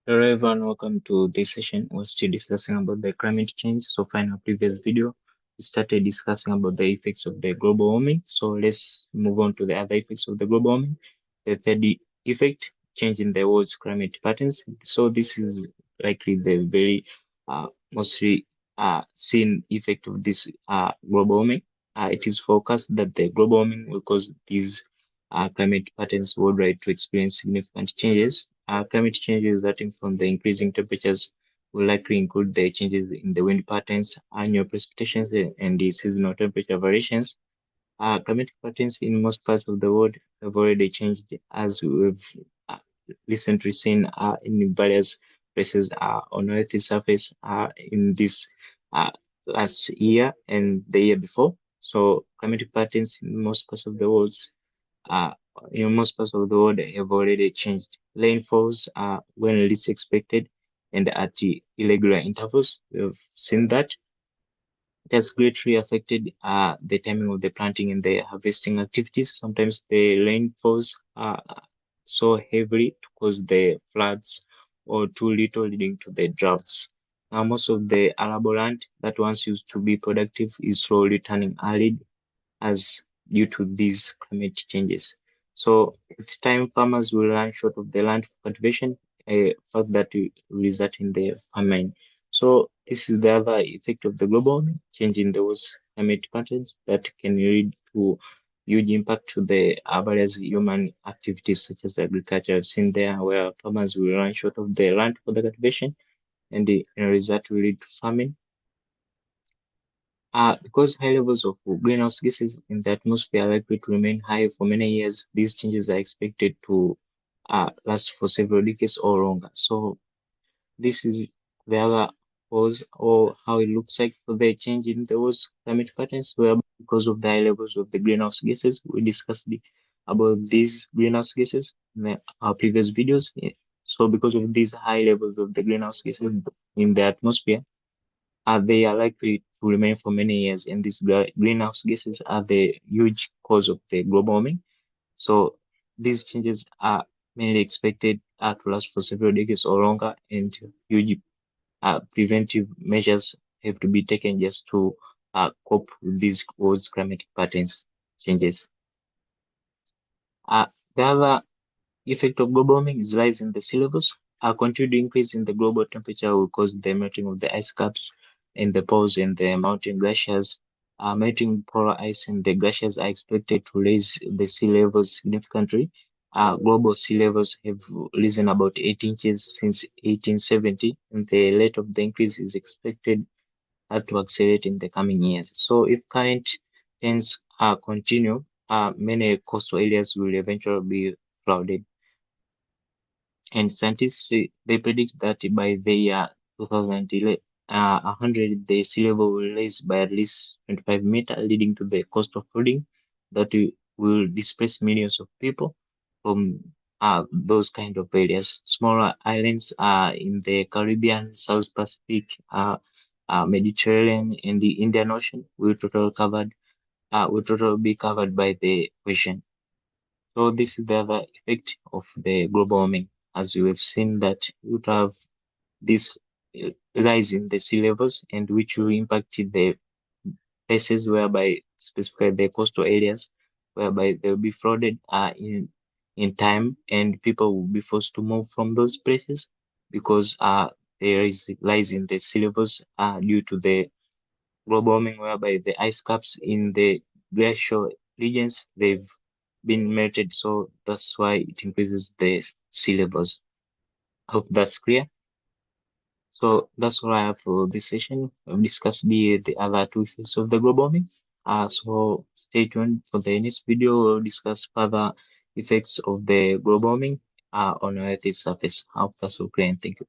Hello everyone, welcome to this session. We're still discussing about the climate change. So far in our previous video, we started discussing about the effects of the global warming. So let's move on to the other effects of the global warming. The third effect, change in the world's climate patterns. So this is likely the very mostly seen effect of this global warming. It is forecast that the global warming will cause these climate patterns worldwide to experience significant changes. Climate change resulting from the increasing temperatures will likely include the changes in the wind patterns, annual precipitations, and the seasonal temperature variations. Climatic patterns in most parts of the world have already changed, as we've uh, recently seen in various places on Earth's surface in this uh, last year and the year before. So, climatic patterns in most parts of the world uh, have already changed. Rainfalls are when least expected and at irregular intervals. We've seen that it has greatly affected the timing of the planting and the harvesting activities. Sometimes the rainfalls are so heavily to cause the floods or too little leading to the droughts. Now, most of the arable land that once used to be productive is slowly turning arid as due to these climate changes. So it's time farmers will run short of the land for cultivation, a fact that will result in the famine. So this is the other effect of the global warming, changing those climate patterns that can lead to huge impact to the various human activities such as agriculture. I've seen there where farmers will run short of the land for the cultivation and the result will lead to famine. Because high levels of greenhouse gases in the atmosphere are likely to remain high for many years, these changes are expected to last for several decades or longer. So this is the other cause or how it looks like for the change in those climate patterns, where because of the high levels of the greenhouse gases, we discussed about these greenhouse gases in our previous videos. So because of these high levels of the greenhouse gases in the atmosphere, they are likely to remain for many years, and these greenhouse gases are the huge cause of the global warming. So these changes are mainly expected to last for several decades or longer, and huge preventive measures have to be taken just to cope with these world's climatic patterns changes. The other effect of global warming is rise in the sea levels. A continued increase in the global temperature will cause the melting of the ice caps in the poles and the mountain glaciers. Melting polar ice and the glaciers are expected to raise the sea levels significantly. Global sea levels have risen about 8 inches since 1870, and the rate of the increase is expected to accelerate in the coming years. So, if current trends continue, many coastal areas will eventually be flooded, and scientists say they predict that by the year 2100, the sea level will rise by at least 25 meters, leading to the coastal flooding that will displace millions of people from those kind of areas. Smaller islands in the Caribbean, South Pacific, Mediterranean, and the Indian Ocean will totally be covered by the ocean. So this is the other effect of the global warming, as we have seen that you have this rise in the sea levels, and which will impact the places whereby, specifically the coastal areas, whereby they will be flooded in time, and people will be forced to move from those places because there is rise in the sea levels due to the global warming, whereby the ice caps in the glacial regions they've been melted, so that's why it increases the sea levels. Hope that's clear. So that's all I have for this session. I've discussed the other two effects of the global warming. So stay tuned for the next video. We'll discuss further effects of the global warming on Earth's surface. I hope that's all clear, and thank you.